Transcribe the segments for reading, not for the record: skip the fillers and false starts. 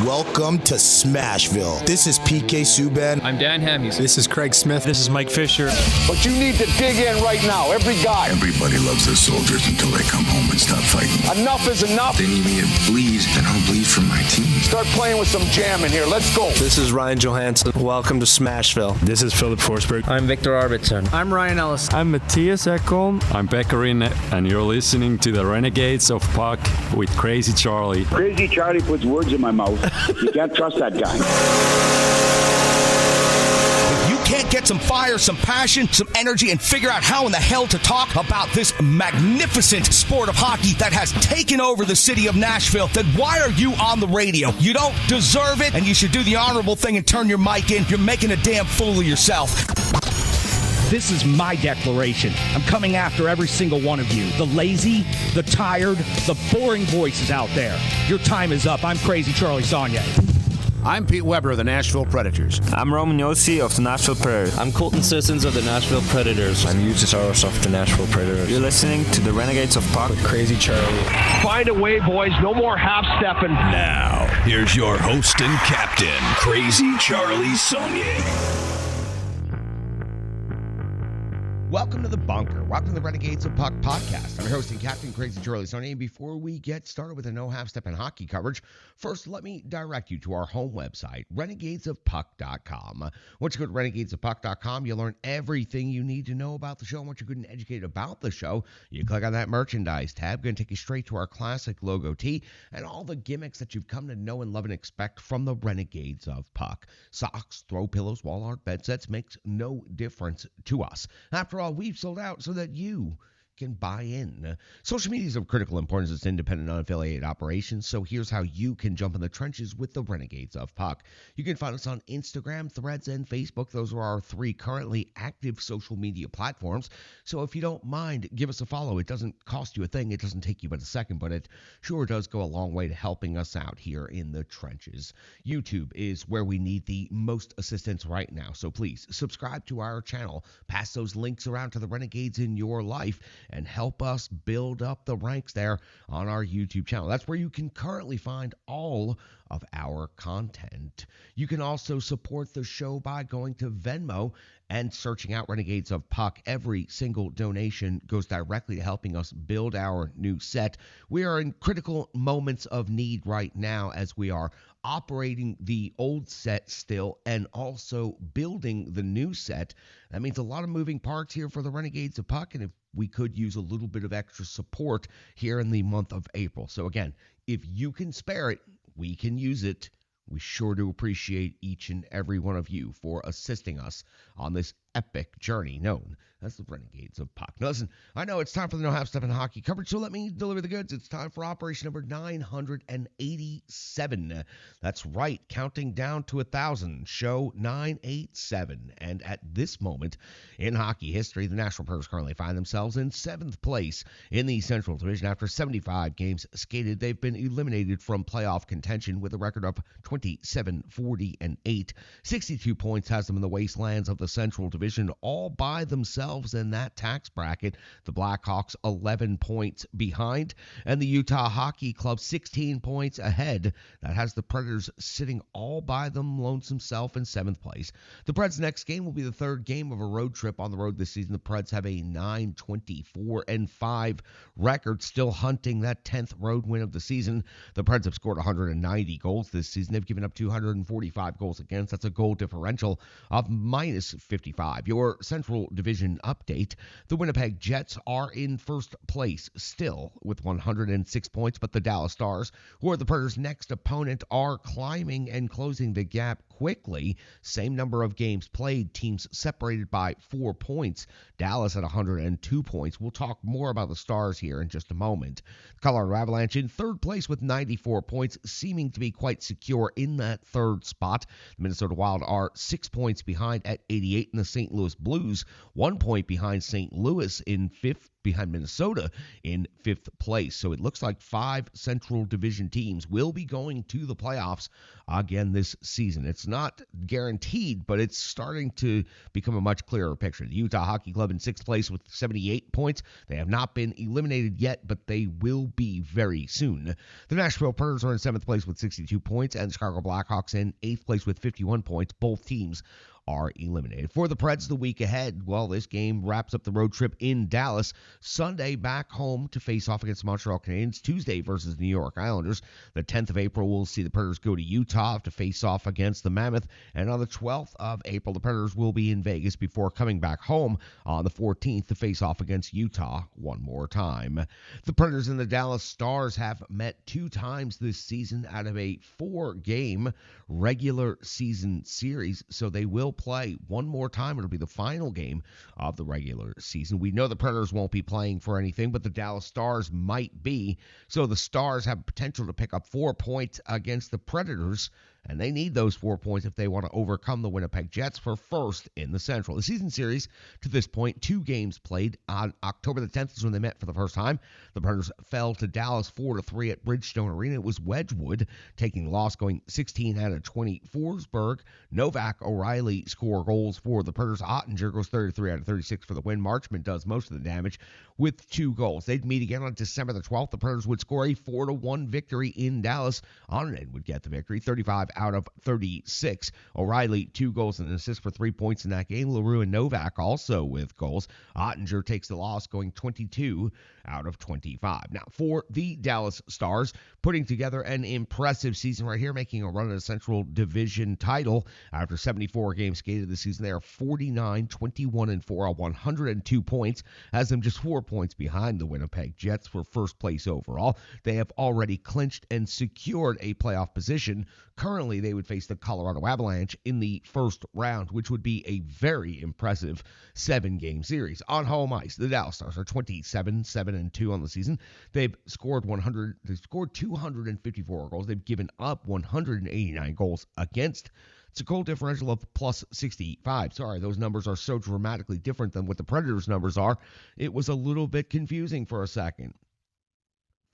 Welcome to Smashville. This is PK Subban. I'm Dan Hamhuis. This is Craig Smith. This is Mike Fisher. But you need to dig in right now, every guy. Everybody loves their soldiers until they come home and stop fighting. Enough is enough. They need me to bleed, and I'll bleed for my team. Start playing with some jam in here. Let's go. This is Ryan Johansson. Welcome to Smashville. This is Philip Forsberg. I'm Victor Arvidsson. I'm Ryan Ellis. I'm Matthias Ekholm. I'm Beckerin, and you're listening to the Renegades of Puck with Crazy Charlie. Crazy Charlie puts words in my mouth. You can't trust that guy. If you can't get some fire, some passion, some energy, and figure out how in the hell to talk about this magnificent sport of hockey that has taken over the city of Nashville, then why are you on the radio? You don't deserve it, and you should do the honorable thing and turn your mic in. You're making a damn fool of yourself. This is my declaration. I'm coming after every single one of you. The lazy, the tired, the boring voices out there. Your time is up. I'm Crazy Charlie Saunier. I'm Pete Weber of the Nashville Predators. I'm Roman Yossi of the Nashville Predators. I'm Colton Sissons of the Nashville Predators. I'm Eustace of the Nashville Predators. You're listening to the Renegades of Puck with Crazy Charlie. Find a way, boys. No more half-stepping. Now, here's your host and captain, Crazy Charlie Saunier. Welcome to the bunker. Welcome to the Renegades of Puck podcast. I'm your host and captain, Crazy Charlie Saunier. And before we get started with a no half-step in hockey coverage, first let me direct you to our home website, renegadesofpuck.com. Once you go to renegadesofpuck.com, you'll learn everything you need to know about the show. And once you're good and educated about the show, you click on that merchandise tab. Going to take you straight to our classic logo tee and all the gimmicks that you've come to know and love and expect from the Renegades of Puck. Socks, throw pillows, wall art, bed sets makes no difference to us. After all, we've sold out so that you can buy in. Social media is of critical importance. It's independent, unaffiliated operations. So here's how you can jump in the trenches with the Renegades of Puck. You can find us on Instagram, Threads, and Facebook. Those are our three currently active social media platforms. So if you don't mind, give us a follow. It doesn't cost you a thing. It doesn't take you but a second, but it sure does go a long way to helping us out here in the trenches. YouTube is where we need the most assistance right now. So please subscribe to our channel. Pass those links around to the Renegades in your life and help us build up the ranks there on our YouTube channel. That's where you can currently find all of our content. You can also support the show by going to Venmo and searching out Renegades of Puck. Every single donation goes directly to helping us build our new set. We are in critical moments of need right now as we are operating the old set still and also building the new set. That means a lot of moving parts here for the Renegades of Puck, and if we could use a little bit of extra support here in the month of April. So again, if you can spare it, we can use it. We sure do appreciate each and every one of you for assisting us on this epic journey known as the Renegades of Puck. Now listen, I know it's time for the No Half Step in Hockey coverage, so let me deliver the goods. It's time for operation number 987. That's right, counting down to 1,000, show 987. And at this moment in hockey history, the Nashville Predators currently find themselves in 7th place in the Central Division. After 75 games skated, they've been eliminated from playoff contention with a record of 27-40-8. 62 points has them in the wastelands of the Central Division all by themselves in that tax bracket. The Blackhawks 11 points behind, and the Utah Hockey Club 16 points ahead. That has the Predators sitting all by them, lonesome self in 7th place. The Preds' next game will be the third game of a road trip on the road this season. The Preds have a 9-24-5 record, still hunting that 10th road win of the season. The Preds have scored 190 goals this season. They've given up 245 goals against. That's a goal differential of minus 55. Your Central Division update: the Winnipeg Jets are in first place still with 106 points, but the Dallas Stars, who are the Predators' next opponent, are climbing and closing the gap quickly. Same number of games played, teams separated by 4 points. Dallas at 102 points. We'll talk more about the Stars here in just a moment. The Colorado Avalanche in third place with 94 points, seeming to be quite secure in that third spot. The Minnesota Wild are 6 points behind at 88 in the St. Louis Blues, 1 point behind St. Louis in fifth, behind Minnesota in fifth place. So it looks like 5 Central Division teams will be going to the playoffs again this season. It's not guaranteed, but it's starting to become a much clearer picture. The Utah Hockey Club in 6th place with 78 points. They have not been eliminated yet, but they will be very soon. The Nashville Predators are in 7th place with 62 points, and the Chicago Blackhawks in 8th place with 51 points. Both teams are eliminated. For the Preds the week ahead, well, this game wraps up the road trip in Dallas. Sunday back home to face off against Montreal Canadiens. Tuesday versus New York Islanders. The 10th of April, we'll see the Predators go to Utah to face off against the Mammoth. And on the 12th of April, the Predators will be in Vegas before coming back home on the 14th to face off against Utah one more time. The Predators and the Dallas Stars have met 2 times this season out of a 4-game regular season series, so they will play one more time. It'll be the final game of the regular season. We know the Predators won't be playing for anything, but the Dallas Stars might be. So the Stars have potential to pick up 4 points against the Predators, and they need those 4 points if they want to overcome the Winnipeg Jets for first in the Central. The season series, to this point, 2 games played. On October the 10th is when they met for the first time. The Predators fell to Dallas 4-3 at Bridgestone Arena. It was Wedgwood taking the loss, going 16 out of 20. Forsberg, Novak, O'Reilly score goals for the Predators. Ottinger goes 33 out of 36 for the win. Marchman does most of the damage with 2 goals. They'd meet again on December the 12th. The Predators would score a 4-1 victory in Dallas. Onnen would get the victory, 35 out of 36. O'Reilly, 2 goals and an assist for 3 points in that game. LaRue and Novak also with goals. Ottinger takes the loss, going 22 out of 25. Now, for the Dallas Stars, putting together an impressive season right here, making a run at a Central Division title. After 74 games skated this season, they are 49-21-4 on 102 points, has them just 4 points behind the Winnipeg Jets for first place overall. They have already clinched and secured a playoff position. Currently, they would face the Colorado Avalanche in the first round, which would be a very impressive 7-game series. On home ice, the Dallas Stars are 27-7-2 on the season. They've scored 254 goals. They've given up 189 goals against. It's a goal differential of plus 65. Sorry, those numbers are so dramatically different than what the Predators' numbers are. It was a little bit confusing for a second.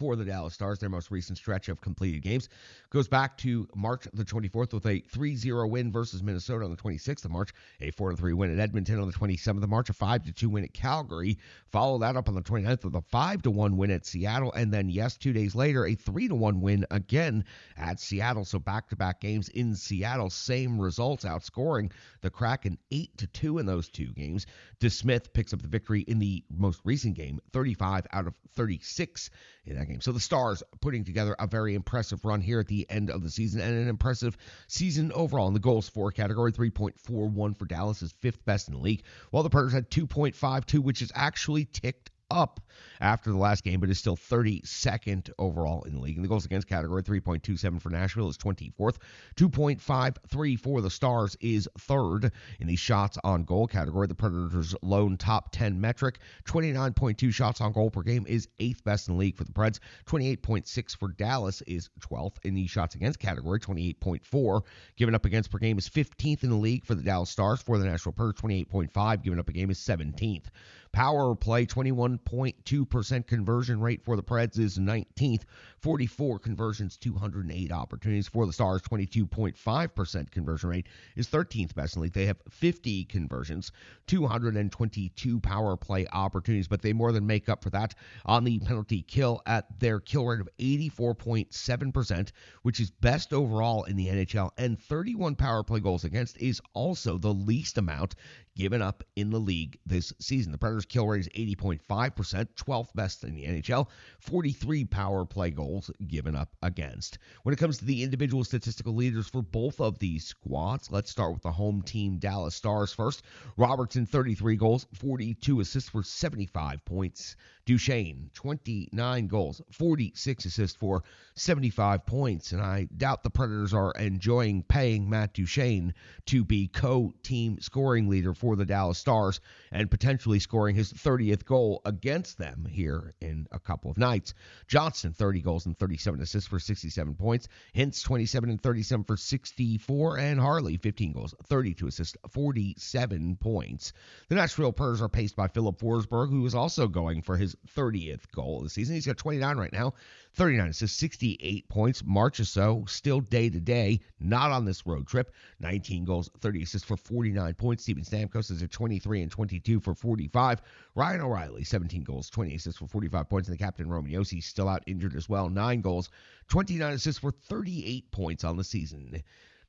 For the Dallas Stars, their most recent stretch of completed games goes back to March the 24th with a 3-0 win versus Minnesota on the 26th of March, a 4-3 win at Edmonton on the 27th of March, a 5-2 win at Calgary. Follow that up on the 29th with a 5-1 win at Seattle, and then, 2 days later, a 3-1 win again at Seattle. So back-to-back games in Seattle, same results, outscoring the Kraken 8-2 in those 2 games. DeSmith picks up the victory in the most recent game, 35 out of 36 in that game. So the Stars putting together a very impressive run here at the end of the season, and an impressive season overall. In the goals for category, 3.41 for Dallas is 5th best in the league, while the Predators had 2.52, which is actually ticked up after the last game, but is still 32nd overall in the league. In the goals against category, 3.27 for Nashville is 24th. 2.53 for the Stars is 3rd. In the shots on goal category, the Predators' lone top 10 metric, 29.2 shots on goal per game, is 8th best in the league for the Preds. 28.6 for Dallas is 12th. In the shots against category, 28.4 given up against per game is 15th in the league for the Dallas Stars. For the Nashville Predators, 28.5 given up a game is 17th. Power play, 21.2% conversion rate for the Preds is 19th. 44 conversions, 208 opportunities. For the Stars, 22.5% conversion rate is 13th best in the league. They have 50 conversions, 222 power play opportunities, but they more than make up for that on the penalty kill at their kill rate of 84.7%, which is best overall in the NHL, and 31 power play goals against is also the least amount given up in the league this season. The Predators' kill rate is 80.5%, 12th best in the NHL, 43 power play goals given up against. When it comes to the individual statistical leaders for both of these squads, let's start with the home team Dallas Stars first. Robertson, 33 goals, 42 assists for 75 points. Duchesne, 29 goals, 46 assists for 75 points. And I doubt the Predators are enjoying paying Matt Duchesne to be co-team scoring leader for the Dallas Stars and potentially scoring scoring his 30th goal against them here in a couple of nights. Johnston, 30 goals and 37 assists for 67 points. Hintz, 27 and 37 for 64. And Harley, 15 goals, 32 assists, 47 points. The Nashville Predators are paced by Philip Forsberg, who is also going for his 30th goal of the season. He's got 29 right now, 39 assists, 68 points. Marchessault, still day-to-day, not on this road trip. 19 goals, 30 assists for 49 points. Steven Stamkos is at 23 and 22 for 45. Ryan O'Reilly, 17 goals, 20 assists for 45 points. And the captain, Roman Josi, still out injured as well. 9 goals, 29 assists for 38 points on the season.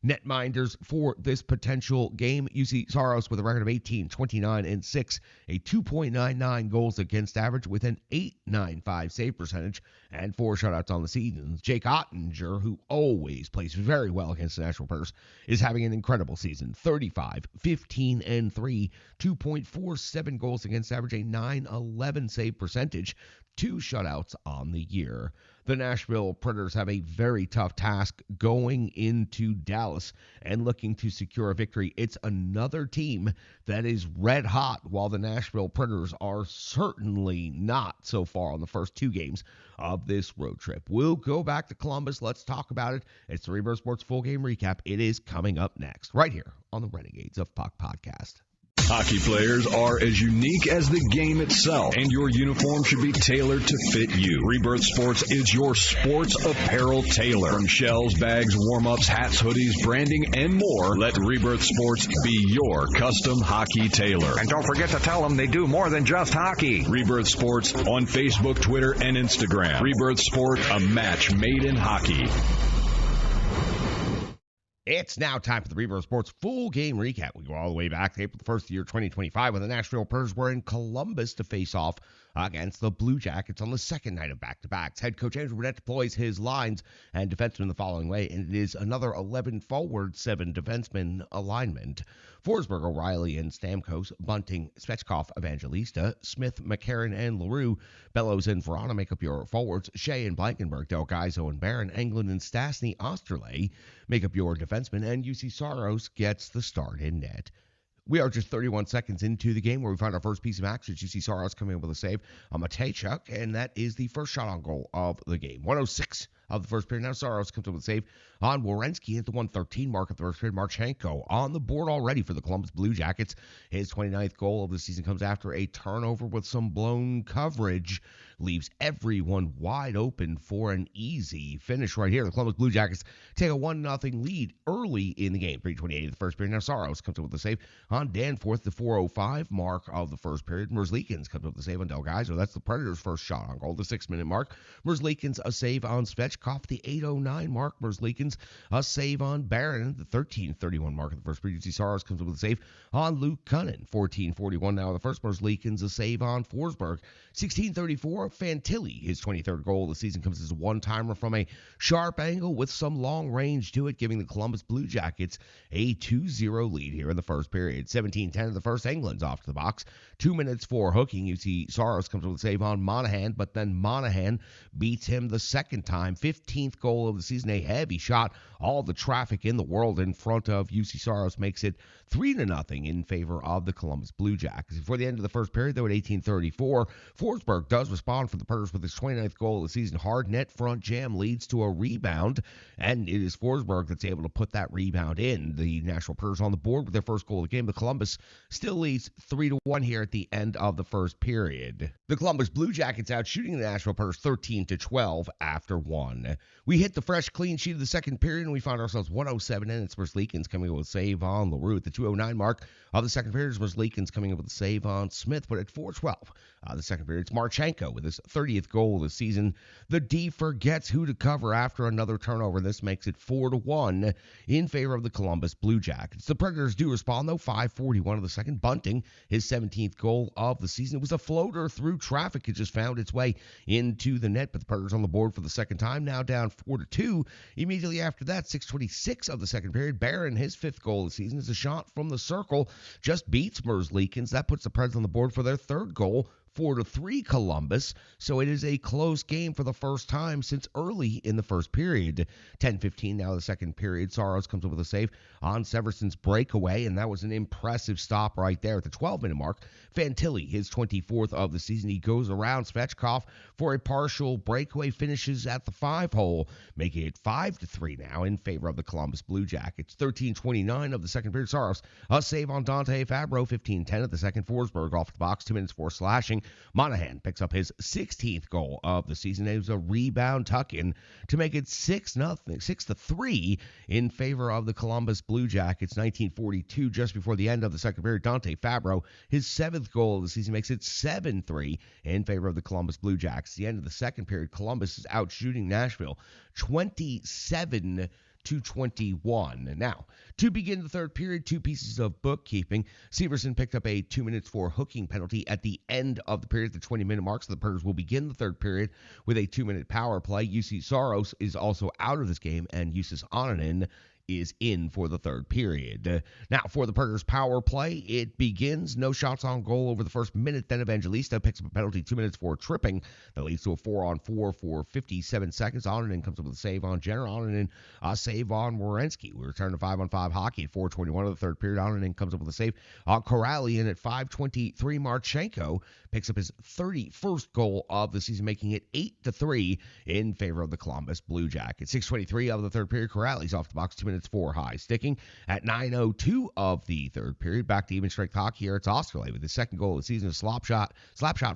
Netminders for this potential game. UC Saros with a record of 18, 29, and 6. A 2.99 goals against average with an 8.95 save percentage and 4 shutouts on the season. Jake Ottinger, who always plays very well against the Nashville Predators, is having an incredible season. 35, 15, and 3. 2.47 goals against average, a 9.11 save percentage. 2 shutouts on the year. The Nashville Predators have a very tough task going into Dallas and looking to secure a victory. It's another team that is red hot, while the Nashville Predators are certainly not so far on the first 2 games of this road trip. We'll go back to Columbus. Let's talk about it. It's the Rebirth Sports Full Game Recap. It is coming up next, right here on the Renegades of Puck podcast. Hockey players are as unique as the game itself, and your uniform should be tailored to fit you. Rebirth Sports is your sports apparel tailor. From shells, bags, warm-ups, hats, hoodies, branding, and more, let Rebirth Sports be your custom hockey tailor. And don't forget to tell them they do more than just hockey. Rebirth Sports on Facebook, Twitter, and Instagram. Rebirth Sport, a match made in hockey. It's now time for the Rebirth Sports Full Game Recap. We go all the way back to April 1st, year 2025, when the Nashville Predators were in Columbus to face off against the Blue Jackets on the second night of back-to-backs. Head coach Andrew Brunette deploys his lines and defensemen the following way, and it is another 11 forward, 7 defenseman alignment. Forsberg, O'Reilly, and Stamkos, Bunting, Svechkov, Evangelista, Smith, McCarron, and LaRue, Bellows, and Verona make up your forwards. Shea and Blankenberg, Del Gaizo and Barron, Englund, and Stastny, Osterley make up your defensemen, and UC Saros gets the start in net. We are just 31 seconds into the game where we find our first piece of action. UC Saros coming up with a save on Matejchuk, and that is the first shot on goal of the game. 106 of the first period. Now Saros comes up with a save on Werenski at the 113 mark of the first period. Marchenko on the board already for the Columbus Blue Jackets. His 29th goal of the season comes after a turnover with some blown coverage. Leaves everyone wide open for an easy finish right here. The Columbus Blue Jackets take a 1-0 lead early in the game. 3:28 of the first period. Now Saros comes up with a save on Danforth, the 4:05 mark of the first period. Merzlikins comes up with a save on Del Gaizo. That's the Predators' first shot on goal, the 6-minute mark. Merzlikins a save on Svechkov, the 8:09 mark. Merzlikins a save on Barron, the 13:31 mark of the first period. UC Saros comes up with a save on Luke Cunnin, 14:41 now of the first. Merzlikins a save on Forsberg, 16:34. Fantilli, his 23rd goal of the season, comes as a one-timer from a sharp angle with some long range to it, giving the Columbus Blue Jackets a 2-0 lead here in the first period. 17:10 of the first. England's off to the box. 2 minutes for hooking. UC Saros comes with a save on Monahan, but then Monahan beats him the second time. 15th goal of the season, a heavy shot. All the traffic in the world in front of UC Saros makes it 3-0 in favor of the Columbus Blue Jackets. Before the end of the first period, though, at 18:34, Forsberg does respond for the Predators with his 29th goal of the season. Hard net front jam leads to a rebound, and it is Forsberg that's able to put that rebound in. The Nashville Predators on the board with their first goal of the game. The Columbus still leads 3-1 here at the end of the first period. The Columbus Blue Jackets out shooting the Nashville Predators 13-12 after 1. We hit the fresh clean sheet of the second period, and we find ourselves 107 in. It's Merzlikins coming up with a save on LaRue at the 2:09 mark of the second period. Merzlikins coming up with a save on Smith, but at 4:12 the second period, it's Marchenko with his 30th goal of the season. The D forgets who to cover after another turnover. This makes it 4-1 in favor of the Columbus Blue Jackets. The Predators do respond, though. 5:41 of the second. Bunting, his 17th goal of the season. It was a floater through traffic. It just found its way into the net, but the Predators on the board for the second time, now down 4-2. Immediately after that, 6:26 of the second period, Barron, his 5th goal of the season, is a shot from the circle, just beats Merzlikins. That puts the Preds on the board for their 3rd goal. 4-3 Columbus, so it is a close game for the first time since early in the first period. 10:15 now the second period. Saros comes up with a save on Severson's breakaway, and that was an impressive stop right there at the 12-minute mark. Fantilli, his 24th of the season, he goes around Svechkov for a partial breakaway, finishes at the 5-hole, making it 5-3 now in favor of the Columbus Blue Jackets. 13:29 of the second period. Saros, a save on Dante Fabro. 15:10 of the second. Forsberg off the box, 2 minutes for slashing. Monahan picks up his 16th goal of the season. It was a rebound tuck-in to make it 6-3 in favor of the Columbus Blue Jackets. 19:42, just before the end of the second period. Dante Fabro, his 7th goal of the season, makes it 7-3 in favor of the Columbus Blue Jackets. At the end of the second period, Columbus is out shooting Nashville 27-21. Now, to begin the third period, 2 pieces of bookkeeping. Severson picked up a 2 minutes for hooking penalty at the end of the period, the 20-minute mark, so the Predators will begin the third period with a 2-minute power play. UC Saros is also out of this game, and Justus Onanen is in for the third period. Now, for the Predators power play, it begins. No shots on goal over the first minute. Then Evangelista picks up a penalty, 2 minutes for tripping. That leads to a 4-on-4 for 57 seconds. Onanen comes up with a save on Jenner. Onanen a save on Werenski. We return to 5-on-5 hockey at 4:21 of the third period. Onanen comes up with a save on Corrali, and at 5:23, Marchenko picks up his 31st goal of the season, making it 8-3 in favor of the Columbus Blue Jackets. 6:23 of the third period. Corrali's off the box, 2 minutes for high sticking. At 9:02 of the third period, back to even strength hockey here. It's Osterley with his 2nd goal of the season. A slap shot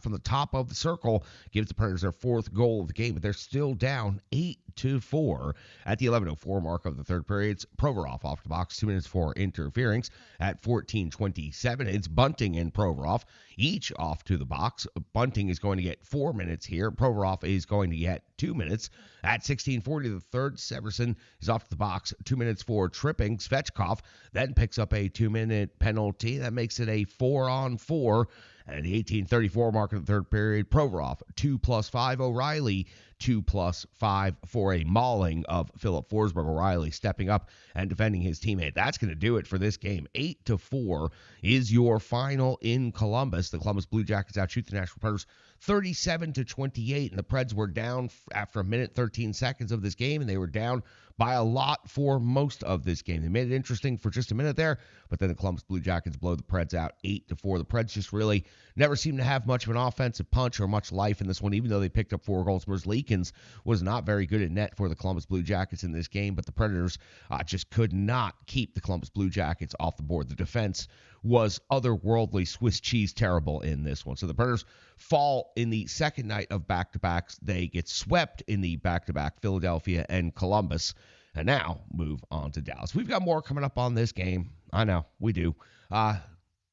from the top of the circle gives the Predators their 4th goal of the game, but they're still down 8-4 at the 11:04 mark of the third period. It's Provorov off the box, 2 minutes for interference. At 14:27, it's Bunting and Provorov each off to the box. Bunting is going to get 4 minutes here. Provorov is going to get 2 minutes. At 16:40 of the third, Severson is off to the box, 2 minutes for tripping. Svechkov then picks up a 2-minute penalty. That makes it a 4-on-4. And at the 18:34 mark of the third period, Provorov 2+5. O'Reilly 2+5 for a mauling of Philip Forsberg. O'Reilly stepping up and defending his teammate. That's going to do it for this game. 8-4 is your final in Columbus. The Columbus Blue Jackets outshoot the Nashville Predators 37-28, and the Preds were down after a minute 13 seconds of this game, and they were down by a lot for most of this game. They made it interesting for just a minute there, but then the Columbus Blue Jackets blow the Preds out 8-4. The Preds just really never seemed to have much of an offensive punch or much life in this one, even though they picked up 4 goals. Merzlikins was not very good at net for the Columbus Blue Jackets in this game, but the Predators just could not keep the Columbus Blue Jackets off the board. The defense was otherworldly Swiss cheese terrible in this one. So the Predators fall in the second night of back-to-backs. They get swept in the back-to-back, Philadelphia and Columbus, and now move on to Dallas. We've got more coming up on this game. I know, we do.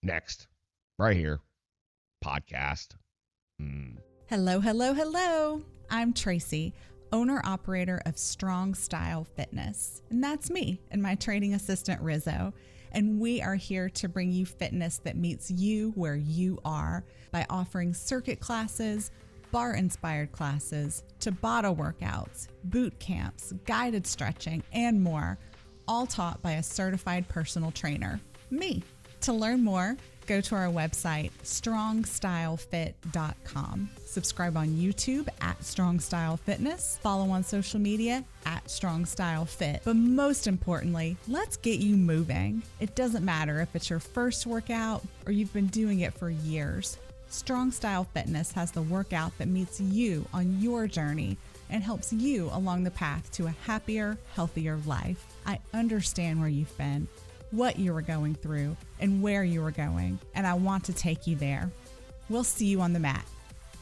Next, right here, podcast. Hello, hello, hello. I'm Tracy, owner-operator of Strong Style Fitness, and that's me and my training assistant, Rizzo. And we are here to bring you fitness that meets you where you are by offering circuit classes, bar-inspired classes, Tabata workouts, boot camps, guided stretching, and more, all taught by a certified personal trainer, me. To learn more, go to our website, strongstylefit.com. Subscribe on YouTube at Strong Style Fitness. Follow on social media at Strong Style Fit. But most importantly, let's get you moving. It doesn't matter if it's your first workout or you've been doing it for years. Strong Style Fitness has the workout that meets you on your journey and helps you along the path to a happier, healthier life. I understand where you've been, what you were going through, and where you were going, and I want to take you there. We'll see you on the mat.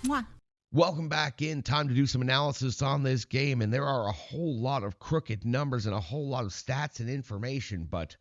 Mwah. Welcome back in. Time to do some analysis on this game, and there are a whole lot of crooked numbers and a whole lot of stats and information, but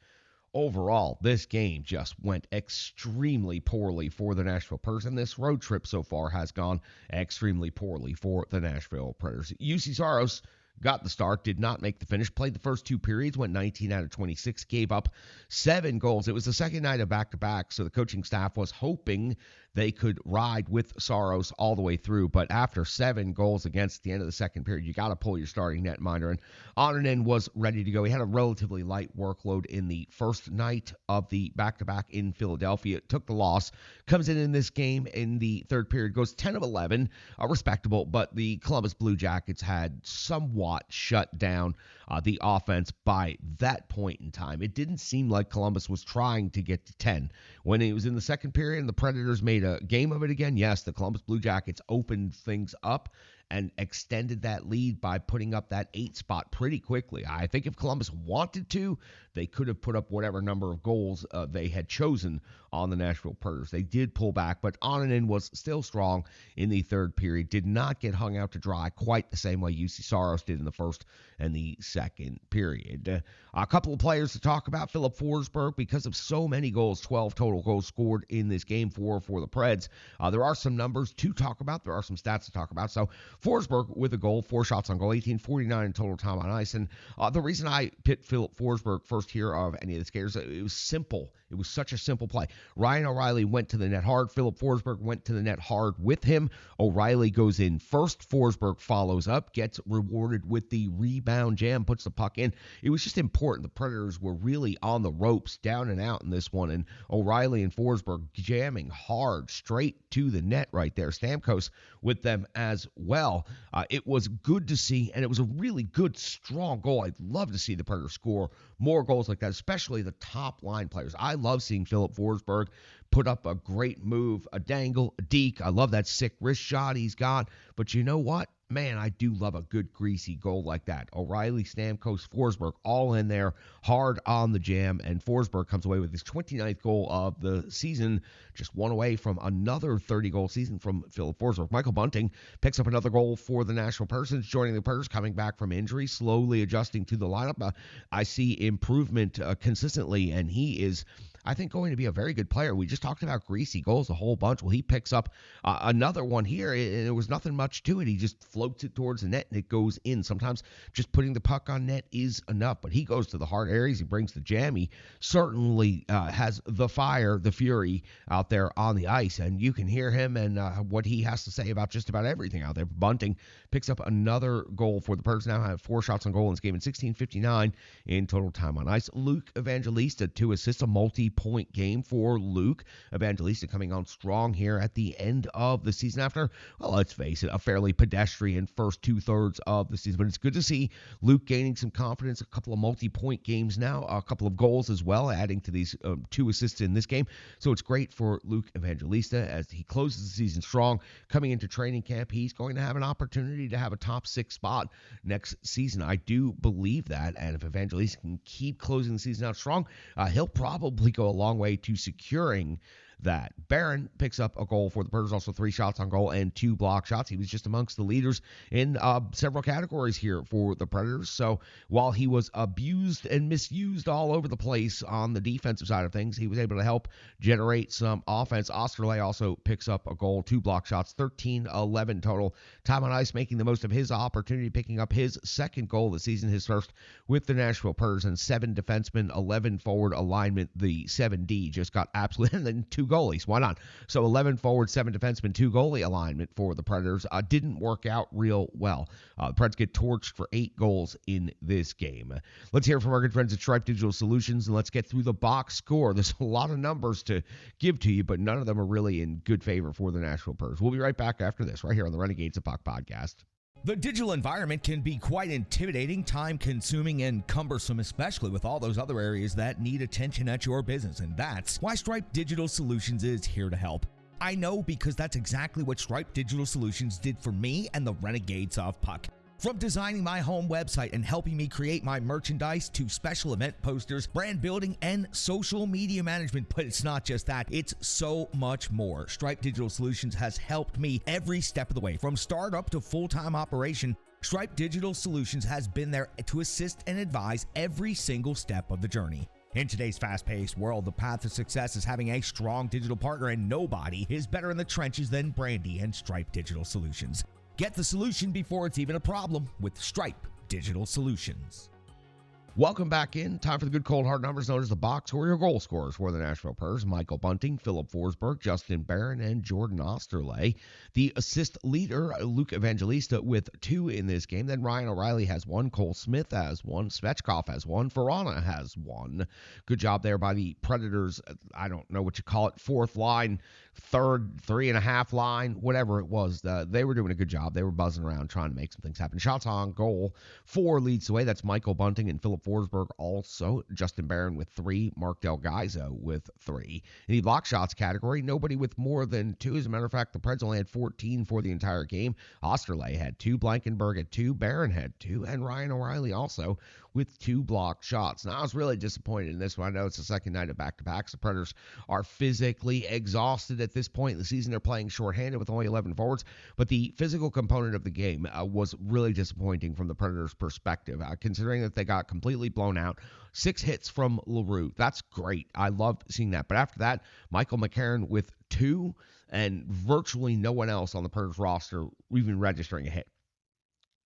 overall, this game just went extremely poorly for the Nashville Predators, and this road trip so far has gone extremely poorly for the Nashville Predators. UC Saros got the start, did not make the finish, played the first 2 periods, went 19 out of 26, gave up 7 goals. It was the second night of back-to-back, so the coaching staff was hoping they could ride with Saros all the way through. But after 7 goals against at the end of the second period, you got to pull your starting netminder. And Onanen was ready to go. He had a relatively light workload in the first night of the back-to-back in Philadelphia. Took the loss. Comes in this game in the third period. Goes 10 of 11. Respectable. But the Columbus Blue Jackets had somewhat shut down the offense by that point in time. It didn't seem like Columbus was trying to get to 10. When it was in the second period and the Predators made a game of it again, yes, the Columbus Blue Jackets opened things up and extended that lead by putting up that 8 spot pretty quickly. I think if Columbus wanted to, they could have put up whatever number of goals they had chosen on the Nashville Predators. They did pull back, but Onanen was still strong in the third period, did not get hung out to dry quite the same way UC Saros did in the first and the second period. A couple of players to talk about. Filip Forsberg, because of so many goals, 12 total goals scored in this game for the Preds. There are some numbers to talk about. There are some stats to talk about. So Forsberg with a goal, 4 shots on goal, 18:49 in total time on ice. And the reason I pit Filip Forsberg first here of any of the skaters, it was simple. It was such a simple play. Ryan O'Reilly went to the net hard. Filip Forsberg went to the net hard with him. O'Reilly goes in first. Forsberg follows up, gets rewarded with the rebound jam, puts the puck in. It was just important. The Predators were really on the ropes, down and out in this one, and O'Reilly and Forsberg jamming hard straight to the net right there. Stamkos with them as well. It was good to see, and it was a really good, strong goal. I'd love to see the Predators score more goals like that, especially the top line players. I love seeing Filip Forsberg put up a great move, a dangle, a deke. I love that sick wrist shot he's got. But you know what? Man, I do love a good greasy goal like that. O'Reilly, Stamkos, Forsberg all in there, hard on the jam, and Forsberg comes away with his 29th goal of the season, just one away from another 30-goal season from Filip Forsberg. Michael Bunting picks up another goal for the Nashville Predators, joining the Predators, coming back from injury, slowly adjusting to the lineup. I see improvement consistently, and he is, I think, going to be a very good player. We just talked about greasy goals a whole bunch. Well, he picks up another one here, and there was nothing much to it. He just floats it towards the net, and it goes in. Sometimes just putting the puck on net is enough, but he goes to the hard areas. He brings the jam. He certainly has the fire, the fury out there on the ice, and you can hear him and what he has to say about just about everything out there. Bunting picks up another goal for the Predators. Now have 4 shots on goal in this game in 16:59 in total time on ice. Luke Evangelista, 2 assists, a multi-point game for Luke Evangelista, coming on strong here at the end of the season after, well, let's face it, a fairly pedestrian first 2/3 of the season. But it's good to see Luke gaining some confidence, a couple of multi-point games now, a couple of goals as well, adding to these 2 assists in this game. So it's great for Luke Evangelista as he closes the season strong. Coming into training camp, he's going to have an opportunity to have a top 6 spot next season. I do believe that, and if Evangelista can keep closing the season out strong, he'll probably go a long way to securing that. Barron picks up a goal for the Predators, also 3 shots on goal and 2 block shots. He was just amongst the leaders in several categories here for the Predators. So while he was abused and misused all over the place on the defensive side of things, he was able to help generate some offense. Osterley also picks up a goal, 2 block shots, 13-11 total time on ice, making the most of his opportunity, picking up his second goal of the season, his first with the Nashville Predators. And 7 defensemen, 11 forward alignment. The 7D just got absolutely, and then 2 goalies. Why not? So 11 forward, 7 defensemen, 2 goalie alignment for the Predators. Didn't work out real well. The Preds get torched for 8 goals in this game. Let's hear from our good friends at Stripe Digital Solutions, and let's get through the box score. There's a lot of numbers to give to you, but none of them are really in good favor for the Nashville Predators. We'll be right back after this, right here on the Renegades of Puck podcast. The digital environment can be quite intimidating, time-consuming, and cumbersome, especially with all those other areas that need attention at your business, and that's why Stripe Digital Solutions is here to help. I know, because that's exactly what Stripe Digital Solutions did for me and the Renegades of Puck. From designing my home website and helping me create my merchandise to special event posters, brand building, and social media management. But it's not just that, it's so much more. Stripe Digital Solutions has helped me every step of the way. From startup to full-time operation, Stripe Digital Solutions has been there to assist and advise every single step of the journey. In today's fast-paced world, the path to success is having a strong digital partner, and nobody is better in the trenches than Brandy and Stripe Digital Solutions. Get the solution before it's even a problem with Stripe Digital Solutions. Welcome back in. Time for the good cold hard numbers known as the box score. Your goal scorers for the Nashville Predators: Michael Bunting, Philip Forsberg, Justin Barron, and Jordan Osterley. The assist leader, Luke Evangelista, with 2 in this game. Then Ryan O'Reilly has 1, Cole Smith has 1, Svechkov has 1, Verana has 1. Good job there by the Predators. I don't know what you call it, fourth line, third, 3.5 line, whatever it was. They were doing a good job. They were buzzing around trying to make some things happen. Shots on goal, 4 leads the way. That's Michael Bunting and Philip Forsberg also. Justin Barron with 3. Mark Del Gaizo with 3. In the block shots category, nobody with more than 2. As a matter of fact, the Preds only had 14 for the entire game. Osterley had 2. Blankenberg had 2. Barron had 2. And Ryan O'Reilly also with 2 block shots. Now, I was really disappointed in this one. I know it's the second night of back-to-backs. The Predators are physically exhausted at this point in the season. They're playing shorthanded with only 11 forwards. But the physical component of the game was really disappointing from the Predators' perspective, considering that they got completely blown out. 6 hits from LaRue. That's great. I love seeing that. But after that, Michael McCarron with 2, and virtually no one else on the Predators roster even registering a hit.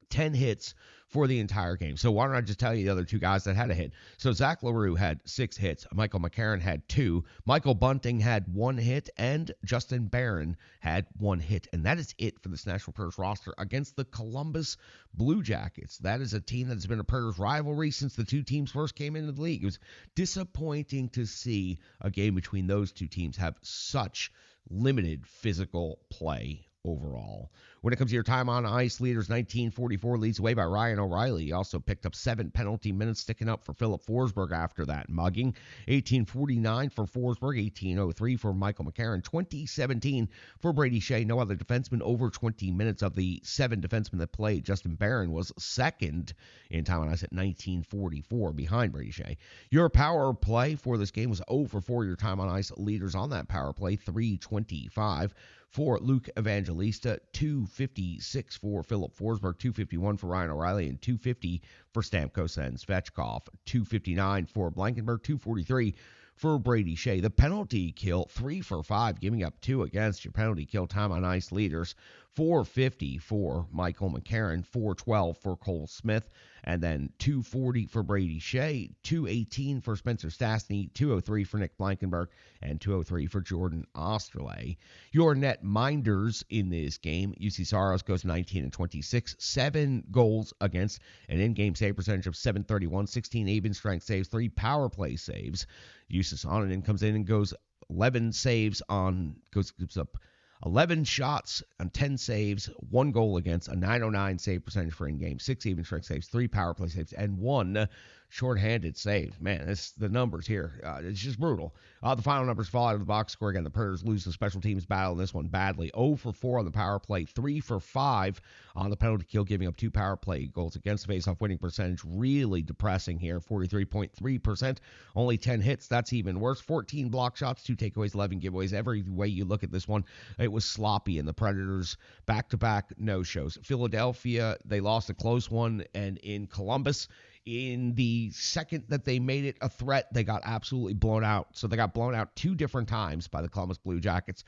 10 hits for the entire game. So why don't I just tell you the other 2 guys that had a hit? So Zach LaRue had 6 hits. Michael McCarron had 2. Michael Bunting had 1 hit. And Justin Barron had 1 hit. And that is it for this Nashville Predators roster against the Columbus Blue Jackets. That is a team that has been a Predators rivalry since the 2 teams first came into the league. It was disappointing to see a game between those 2 teams have such limited physical play overall. When it comes to your time on ice, leaders 1944 leads away by Ryan O'Reilly. He also picked up 7 penalty minutes, sticking up for Philip Forsberg after that mugging. 1849 for Forsberg, 1803 for Michael McCarron, 2017 for Brady Shea. No other defenseman over 20 minutes of the 7 defensemen that played. Justin Barron was second in time on ice at 1944 behind Brady Shea. Your power play for this game was 0 for 4. Your time on ice leaders on that power play, 325 for Luke Evangelista, 256 for Philip Forsberg, 251 for Ryan O'Reilly, and 250 for Stamkos and Svechkov, 259 for Blankenberg, 243 for Brady Shea. The penalty kill, 3 for 5, giving up 2 against your penalty kill time on ice leaders. 450 for Michael McCarron, 412 for Cole Smith, and then 240 for Brady Shea, 218 for Spencer Stastny, 203 for Nick Blankenberg, and 203 for Jordan Osterley. Your net minders in this game, UC Saros goes 19-26, 7 goals against, an in-game save percentage of .731, 16 even strength saves, 3 power play saves. UC Saunier comes in and goes 11 saves on, gives up 11 shots on 10 saves, 1 goal against, a .909 save percentage for in-game, 6 even strength saves, 3 power play saves, and 1 shorthanded save. Man, the numbers here, it's just brutal. The final numbers fall out of the box score. Again, the Predators lose the special teams battle in this one badly. 0 for 4 on the power play, 3 for 5 on the penalty kill, giving up 2 power play goals against. Face-off winning percentage really depressing here, 43.3%. Only 10 hits, that's even worse. 14 block shots, 2 takeaways, 11 giveaways. Every way you look at this one, it was sloppy, and the Predators back-to-back no-shows. Philadelphia, they lost a close one, and in Columbus, in the second that they made it a threat, they got absolutely blown out. So they got blown out 2 different times by the Columbus Blue Jackets.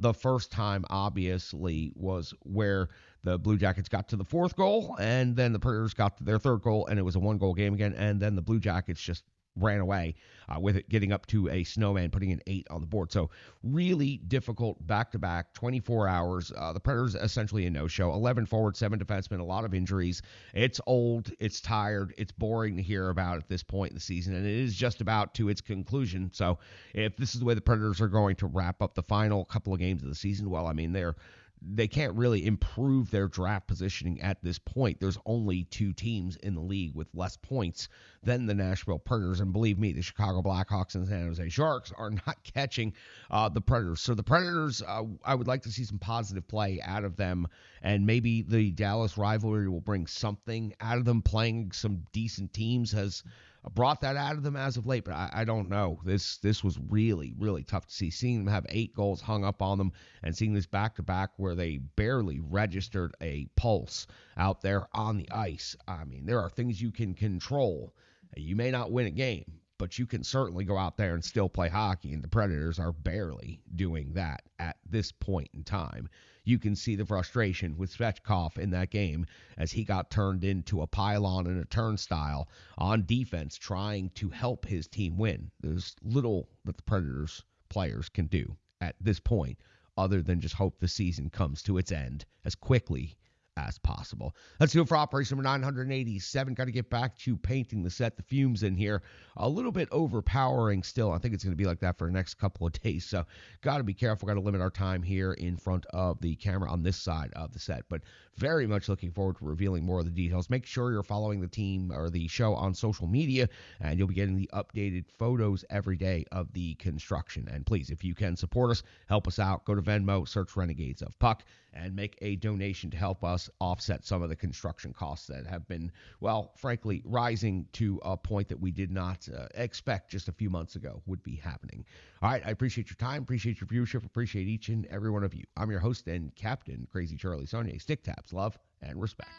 The first time, obviously, was where the Blue Jackets got to the 4th goal, and then the Predators got to their 3rd goal, and it was a 1-goal game again, and then the Blue Jackets just ran away with it, getting up to a snowman, putting an 8 on the board. So really difficult back-to-back, 24 hours. The Predators essentially a no-show. 11 forwards, 7 defensemen, a lot of injuries. It's old, it's tired, it's boring to hear about at this point in the season, and it is just about to its conclusion. So if this is the way the Predators are going to wrap up the final couple of games of the season, well, I mean, they can't really improve their draft positioning at this point. There's only 2 teams in the league with less points than the Nashville Predators. And believe me, the Chicago Blackhawks and San Jose Sharks are not catching the Predators. So the Predators, I would like to see some positive play out of them. And maybe the Dallas rivalry will bring something out of them. Playing some decent teams has brought that out of them as of late, but I don't know. This was really, really tough to see. Seeing them have 8 goals hung up on them and seeing this back-to-back where they barely registered a pulse out there on the ice. I mean, there are things you can control. You may not win a game, but you can certainly go out there and still play hockey, and the Predators are barely doing that at this point in time. you can see the frustration with Svechkov in that game as he got turned into a pylon and a turnstile on defense trying to help his team win. There's little that the Predators players can do at this point other than just hope the season comes to its end as quickly as possible. Let's do it for operation number 987. Got to get back to painting the set. The fumes in here a little bit overpowering still. I think it's going to be like that for the next couple of days. So got to be careful. Got to limit our time here in front of the camera on this side of the set. But very much looking forward to revealing more of the details. Make sure you're following the team or the show on social media, and you'll be getting the updated photos every day of the construction. And please, if you can support us, help us out. Go to Venmo, search Renegades of Puck, and make a donation to help us offset some of the construction costs that have been, well, frankly, rising to a point that we did not expect just a few months ago would be happening. All right, I appreciate your time, appreciate your viewership, appreciate each and every one of you. I'm your host and Captain Crazy Charlie Saunier. Stick taps, love, and respect.